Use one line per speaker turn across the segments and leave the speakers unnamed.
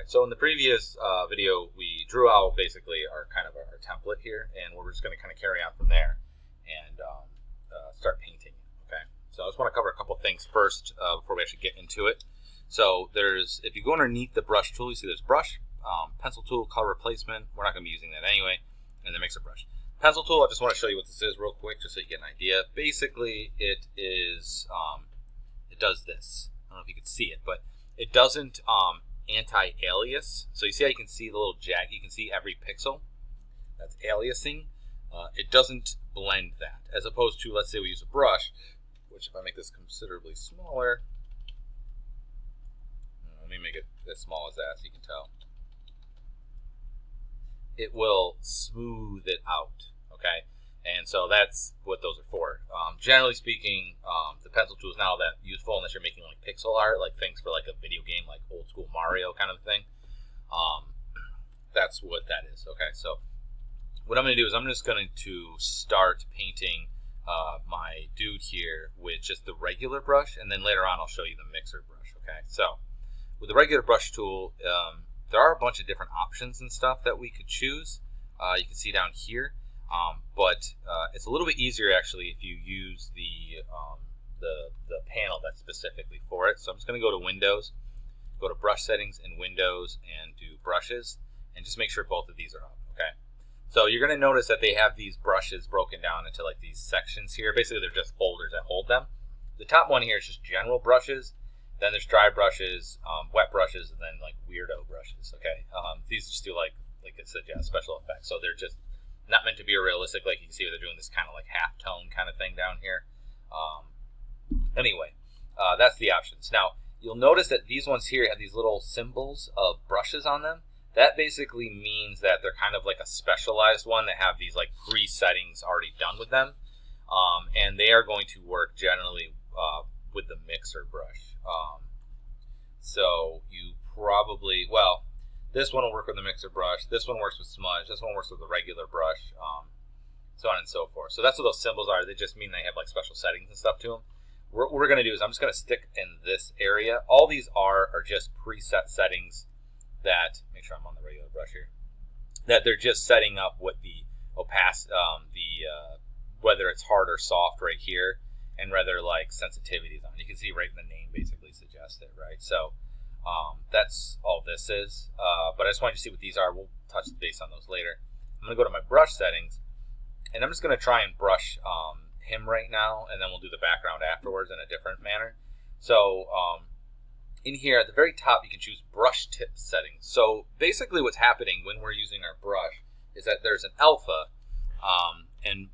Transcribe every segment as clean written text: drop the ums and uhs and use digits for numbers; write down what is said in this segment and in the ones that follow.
Alright, so in the previous video, we drew out basically our template here, and we're just going to kind of carry on from there and start painting. Okay, so I just want to cover a couple things first before we actually get into it. So if you go underneath the brush tool, you see there's brush, pencil tool, color replacement. We're not going to be using that anyway, and the mixer brush. Pencil tool, I just want to show you what this is real quick, just so you get an idea. Basically, it does this. I don't know if you can see it, but it doesn't anti-alias. So you see how you can see the little jag, you can see every pixel. That's aliasing. It doesn't blend that, as opposed to, let's say we use a brush, which if I make this considerably smaller, let me make it as small as that so you can tell. It will smooth it out, okay? And so that's what those are for. Generally speaking, the pencil tool is not all that useful unless you're making like pixel art, like things for like a video game, like old school Mario kind of thing. That's what that is, okay? So what I'm going to do is I'm just going to start painting my dude here with just the regular brush, and then later on I'll show you the mixer brush, okay? So with the regular brush tool, there are a bunch of different options and stuff that we could choose. You can see down here. But it's a little bit easier actually if you use the panel that's specifically for it. So I'm just going to go to Windows, go to Brush Settings in Windows, and do Brushes, and just make sure both of these are up. Okay. So you're going to notice that they have these brushes broken down into like these sections here. Basically, they're just folders that hold them. The top one here is just general brushes. Then there's dry brushes, wet brushes, and then like weirdo brushes. Okay. These just do like it suggests special effects. So they're just not meant to be realistic, like you can see they're doing this kind of like half tone kind of thing down here. Anyway, that's the options. Now, you'll notice that these ones here have these little symbols of brushes on them. That basically means that they're kind of like a specialized one that have these like pre-settings already done with them. And they are going to work generally with the mixer brush. So you probably, well, this one will work with the mixer brush. This one works with smudge. This one works with the regular brush, so on and so forth. So that's what those symbols are. They just mean they have like special settings and stuff to them. What we're going to do is I'm just going to stick in this area. All these are just preset settings that, make sure I'm on the regular brush here, that they're just setting up what the opacity, whether it's hard or soft right here, and whether like sensitivities on. You can see right in the name basically suggests it, right? So that's all this is, but I just wanted you to see what these are. We'll touch base on those later. I'm going to go to my brush settings, and I'm just going to try and brush him right now, and then we'll do the background afterwards in a different manner. So in here at the very top, you can choose brush tip settings. So basically what's happening when we're using our brush is that there's an alpha, and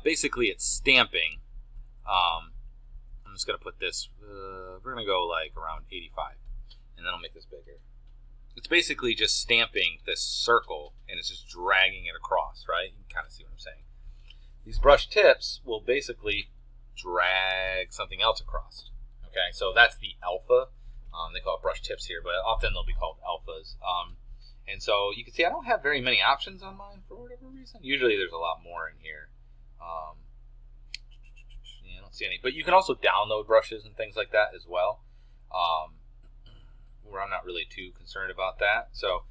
basically it's stamping. I'm just going to put this, we're going to go like around 85. And then I'll make this bigger. It's basically just stamping this circle, and it's just dragging it across, right? You can kind of see what I'm saying. These brush tips will basically drag something else across. Okay, so that's the alpha. They call it brush tips here, but often they'll be called alphas. And so you can see I don't have very many options on mine for whatever reason. Usually there's a lot more in here. Yeah, I don't see any. But you can also download brushes and things like that as well. Where I'm not really too concerned about that. So,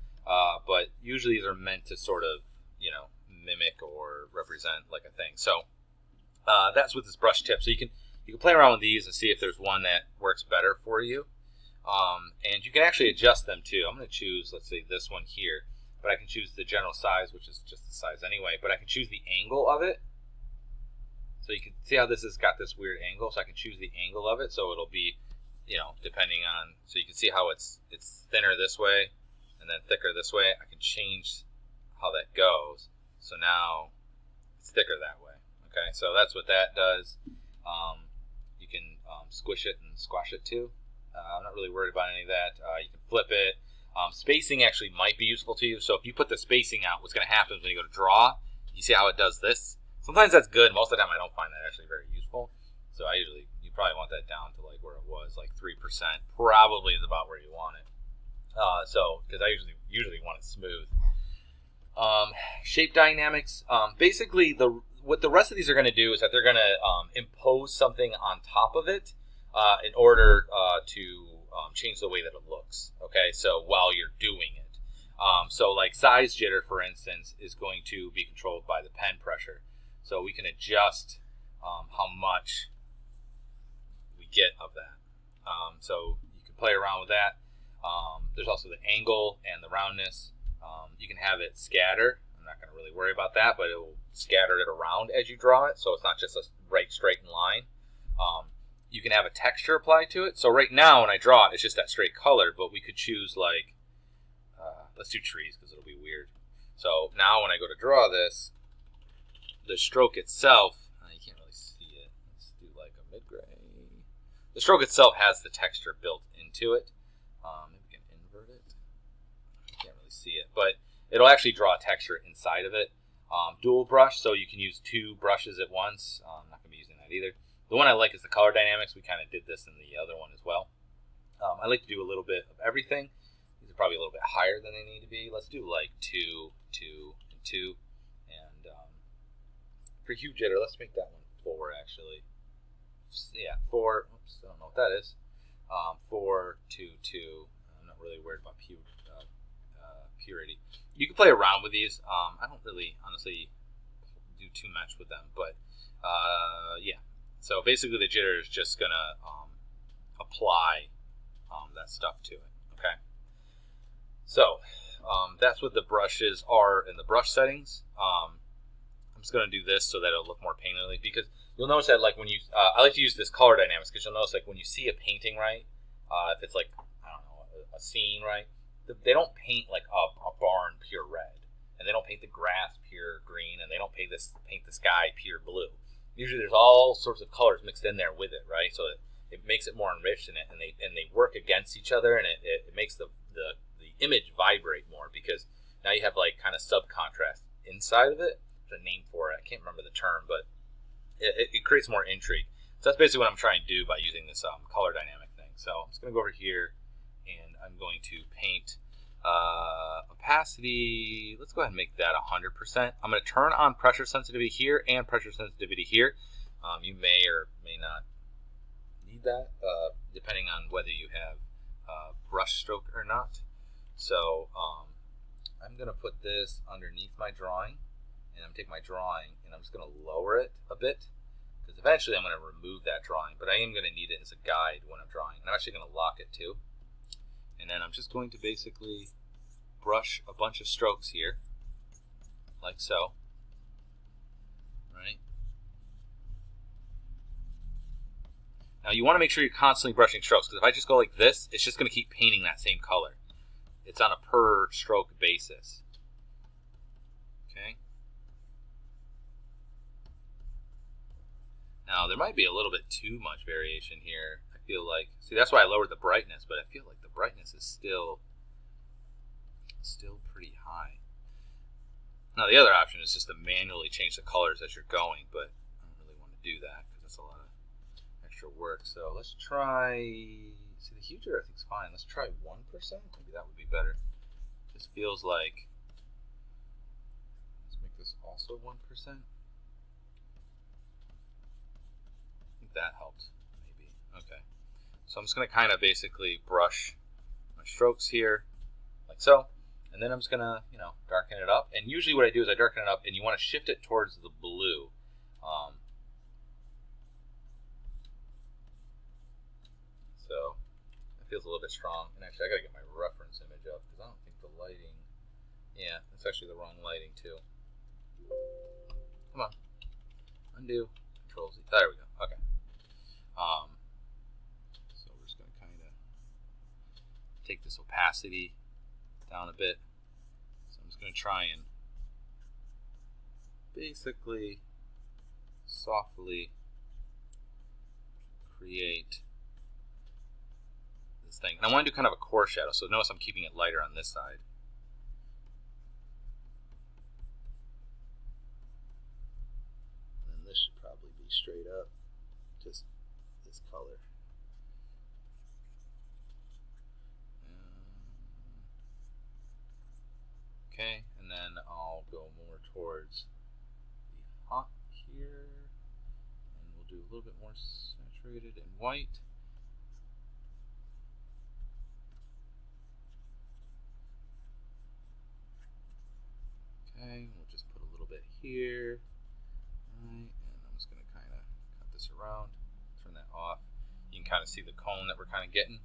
but usually these are meant to sort of, you know, mimic or represent like a thing. So that's with this brush tip. So you can play around with these and see if there's one that works better for you. And you can actually adjust them too. I'm going to choose, let's say, this one here, but I can choose the general size, which is just the size anyway. But I can choose the angle of it. So you can see how this has got this weird angle. So I can choose the angle of it. So it'll be, you know, depending on, so you can see how it's thinner this way and then thicker this way. I can change how that goes. So now it's thicker that way. Okay, so that's what that does. You can squish it and squash it too. I'm not really worried about any of that. You can flip it. Spacing actually might be useful to you. So if you put the spacing out, what's going to happen is when you go to draw, you see how it does this? Sometimes that's good. Most of the time I don't find that actually very useful. So you probably want that down to like where it was, like 3%. Probably is about where you want it. So because I usually want it smooth. Shape dynamics. Basically, what the rest of these are going to do is that they're going to impose something on top of it in order to change the way that it looks. Okay, so while you're doing it. So like size jitter, for instance, is going to be controlled by the pen pressure. So we can adjust how much we get of that. So you can play around with that. There's also the angle and the roundness. You can have it scatter. I'm not going to really worry about that, but it will scatter it around as you draw it, so it's not just a right straight line. You can have a texture applied to it. So right now when I draw it, it's just that straight color, but we could choose like, let's do trees because it'll be weird. So now when I go to draw this, the stroke itself, you can't really see it. Let's do like a mid-gray. The stroke itself has the texture built into it. Maybe we can invert it. You can't really see it, but it'll actually draw a texture inside of it. Dual brush, so you can use two brushes at once. I'm not going to be using that either. The one I like is the color dynamics. We kind of did this in the other one as well. I like to do a little bit of everything. These are probably a little bit higher than they need to be. Let's do like 2, 2, and 2. And for hue jitter, let's make that one 4 actually. Yeah, 4. Oops, I don't know what that is. 4, 2, 2. I'm not really worried about purity. You can play around with these. I don't really, honestly, do too much with them, but yeah. So basically, the jitter is just gonna apply that stuff to it. Okay. So that's what the brushes are in the brush settings. I'm just gonna do this so that it'll look more painterly, because you'll notice that like when you, I like to use this color dynamics because you'll notice like when you see a painting, right? If it's like, I don't know, a scene, right? They don't paint like a barn pure red, and they don't paint the grass pure green, and they don't paint the sky pure blue. Usually there's all sorts of colors mixed in there with it, right? So it makes it more enriched in it, and they work against each other, and it makes the image vibrate more, because now you have like kind of subcontrast inside of it. There's a name for it. I can't remember the term, but it creates more intrigue. So that's basically what I'm trying to do by using this color dynamic thing. So I'm just going to go over here, and I'm going to paint opacity. Let's go ahead and make that 100%. I'm going to turn on pressure sensitivity here and pressure sensitivity here. You may or may not need that, depending on whether you have brush stroke or not. So I'm going to put this underneath my drawing, and I'm going to take my drawing and I'm just going to lower it a bit, because eventually I'm going to remove that drawing, but I am going to need it as a guide when I'm drawing. And I'm actually going to lock it too. And then I'm just going to basically brush a bunch of strokes here, like so, right? Now you want to make sure you're constantly brushing strokes, because if I just go like this, it's just going to keep painting that same color. It's on a per stroke basis. Okay. Now there might be a little bit too much variation here. I feel like, see, that's why I lowered the brightness, but I feel like the brightness is still pretty high. Now the other option is just to manually change the colors as you're going, but I don't really want to do that because that's a lot of extra work. So let's try, see, the hue jitter I think is fine. Let's try 1%. Maybe that would be better. Just feels like, let's make this also 1%. I think that helped, maybe. Okay. So I'm just going to kind of basically brush my strokes here, like so. And then I'm just going to, darken it up. And usually what I do is I darken it up, and you want to shift it towards the blue. So it feels a little bit strong. And actually, I got to get my reference image up, because I don't think the lighting, yeah, it's actually the wrong lighting too. Come on. Undo. Control Z. There we go. Okay. So we're just going to kind of take this opacity down a bit. So I'm just going to try and basically softly create this thing. And I want to do kind of a core shadow, so notice I'm keeping it lighter on this side. And this should probably be straight up, just this color. Okay, and then I'll go more towards the hot here, and we'll do a little bit more saturated and white. here. Alright, and I'm just going to kind of cut this around, turn that off. You can kind of see the cone that we're kind of getting.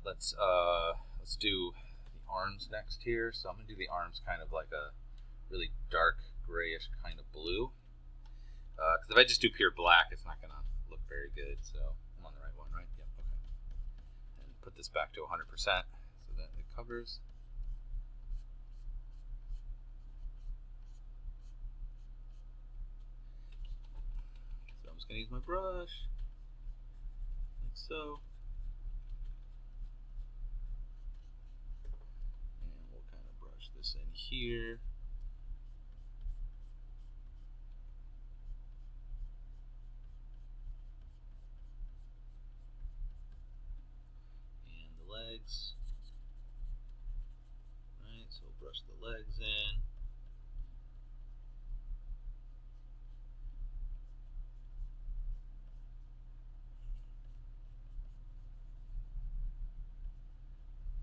Let's do the arms next here. So I'm going to do the arms kind of like a really dark grayish kind of blue. Because if I just do pure black, it's not going to look very good. So I'm on the right one, right? Yep, okay. And put this back to 100% so that it covers. So I'm just going to use my brush, like so. And we'll kind of brush this in here. Legs. Right, so we'll brush the legs in.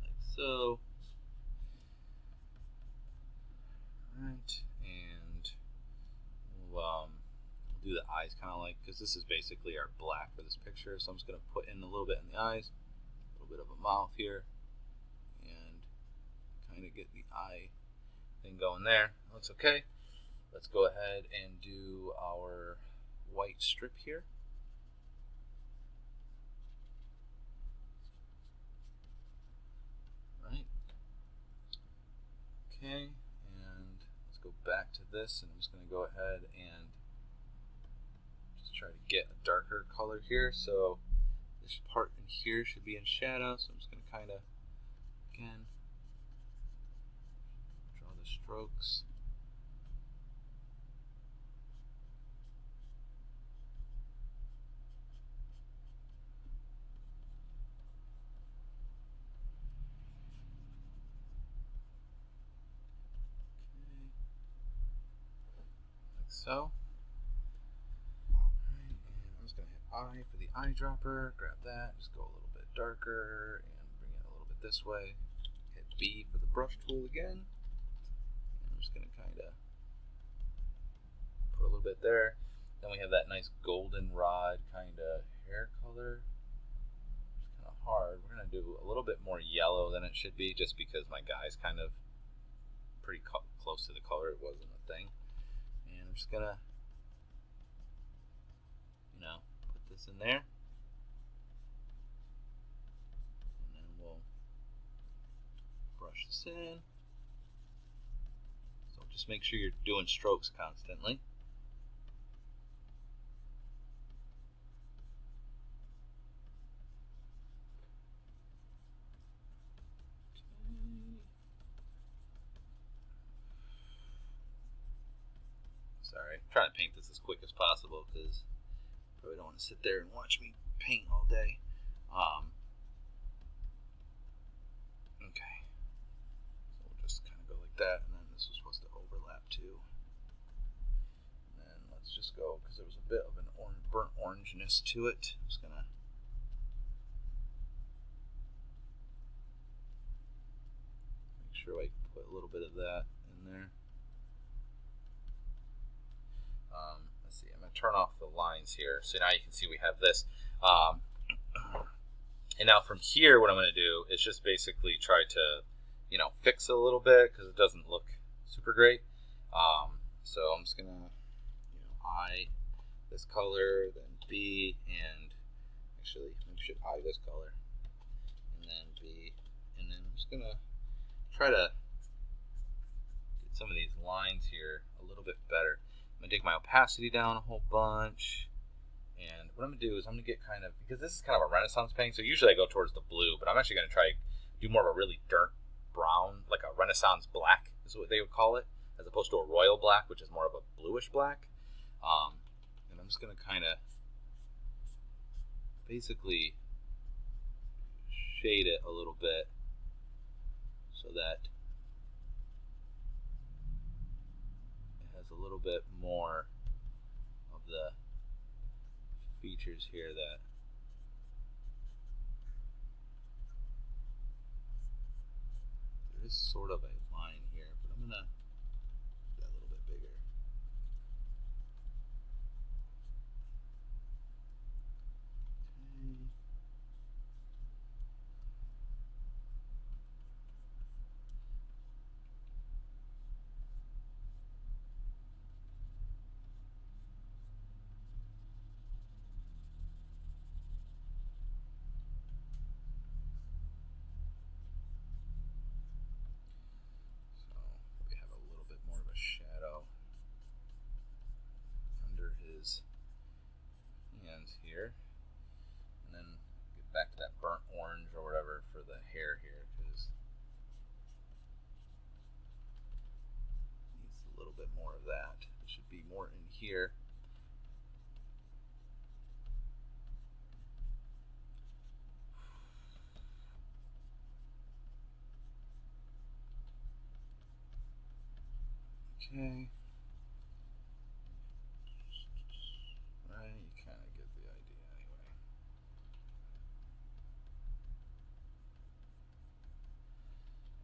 Like so. Right, and we'll do the eyes kind of like, because this is basically our black for this picture, so I'm just going to put in a little bit in the eyes, a little bit of a mouth here, and kind of get the eye thing going there. Looks okay. Let's go ahead and do our white strip here. Right. Okay, and let's go back to this, and I'm just going to go ahead and just try to get a darker color here. So this part in here should be in shadow, so I'm just going to kind of, again, draw the strokes. So, alright, and I'm just going to hit I for the eyedropper, grab that, just go a little bit darker, and bring it a little bit this way. Hit B for the brush tool again, and I'm just going to kind of put a little bit there. Then we have that nice goldenrod kind of hair color. It's kind of hard. We're going to do a little bit more yellow than it should be, just because my guy's kind of pretty close to the color it was in the thing. And I'm just gonna, put this in there, and then we'll brush this in. So just make sure you're doing strokes constantly. Sorry, I'm trying to paint this as quick as possible because I probably don't want to sit there and watch me paint all day. Okay, so we'll just kind of go like that, and then this was supposed to overlap too. And then let's just go, because there was a bit of an burnt orangeness to it. I'm just gonna make sure I put a little bit of that in there. Let's see, I'm going to turn off the lines here. So now you can see we have this. And now from here, what I'm going to do is just basically try to, fix it a little bit because it doesn't look super great. So I'm just going to, I this color, then B, and actually, maybe I should I this color, and then B, and then I'm just going to try to get some of these lines here a little bit better. I'm going to take my opacity down a whole bunch, and what I'm going to do is I'm going to get kind of, because this is kind of a Renaissance painting, so usually I go towards the blue, but I'm actually going to try to do more of a really dark brown, like a Renaissance black is what they would call it, as opposed to a royal black, which is more of a bluish black. And I'm just going to kind of basically shade it a little bit so that a little bit more of the features here that there is sort of a line here, but I'm gonna do that a little bit here. Okay. Right, you kind of get the idea anyway.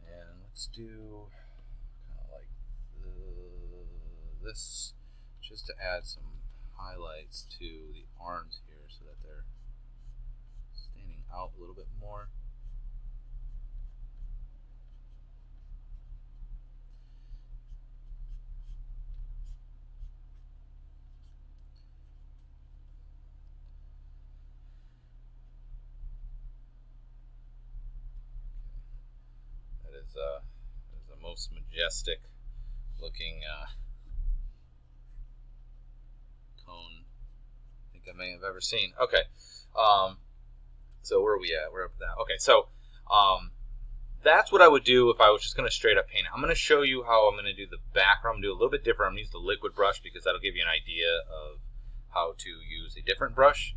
And let's do kind of like this, just to add some highlights to the arms here so that they're standing out a little bit more. That is the most majestic looking cone I think I may have ever seen. Okay, so where are we at? We're up now. Okay, so that's what I would do if I was just going to straight up paint it. I'm going to show you how I'm going to do the background. I'm going to do a little bit different. I'm going to use the liquid brush because that'll give you an idea of how to use a different brush.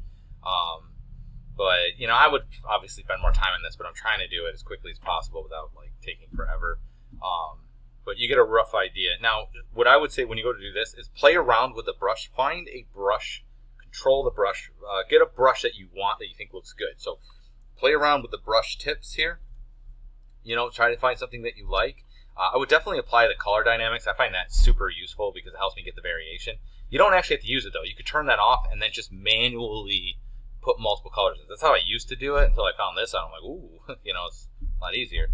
But, you know, I would obviously spend more time on this, but I'm trying to do it as quickly as possible without, like, taking forever. But you get a rough idea. Now, what I would say when you go to do this is play around with the brush. Find a brush. Control the brush. Get a brush that you want, that you think looks good. So play around with the brush tips here. You know, try to find something that you like. I would definitely apply the color dynamics. I find that super useful because it helps me get the variation. You don't actually have to use it, though. You could turn that off and then just manually put multiple colors in. That's how I used to do it until I found this out. I'm like, ooh, you know, it's a lot easier.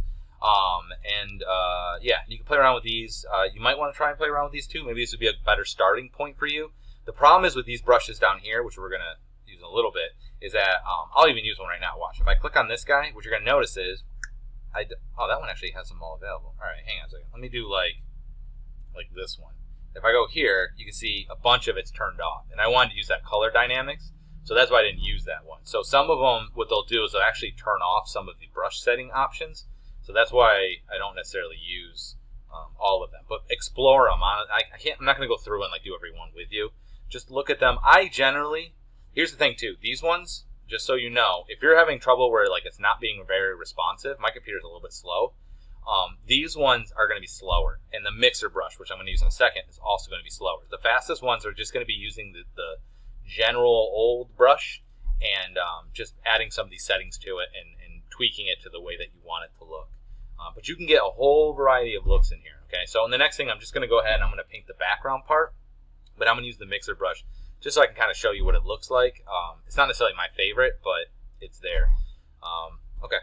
Yeah, you can play around with these. You might want to try and play around with these too. Maybe this would be a better starting point for you. The problem is with these brushes down here, which we're going to use in a little bit, is that I'll even use one right now. Watch. If I click on this guy, what you're going to notice is, oh, that one actually has them all available. All right, hang on a second. Let me do like this one. If I go here, you can see a bunch of it's turned off. And I wanted to use that color dynamics, so that's why I didn't use that one. So some of them, what they'll do is they'll actually turn off some of the brush setting options. So that's why I don't necessarily use all of them. But explore them. I'm not going to go through and like do every one with you. Just look at them. I generally, here's the thing too. These ones, just so you know, if you're having trouble where like it's not being very responsive, my computer's a little bit slow. These ones are going to be slower. And the mixer brush, which I'm going to use in a second, is also going to be slower. The fastest ones are just going to be using the general old brush and just adding some of these settings to it and tweaking it to the way that you want it to look. But you can get a whole variety of looks in here. Okay, so in the next thing, I'm just going to go ahead and I'm going to paint the background part, but I'm going to use the mixer brush just so I can kind of show you what it looks like. It's not necessarily my favorite, but it's there. Okay.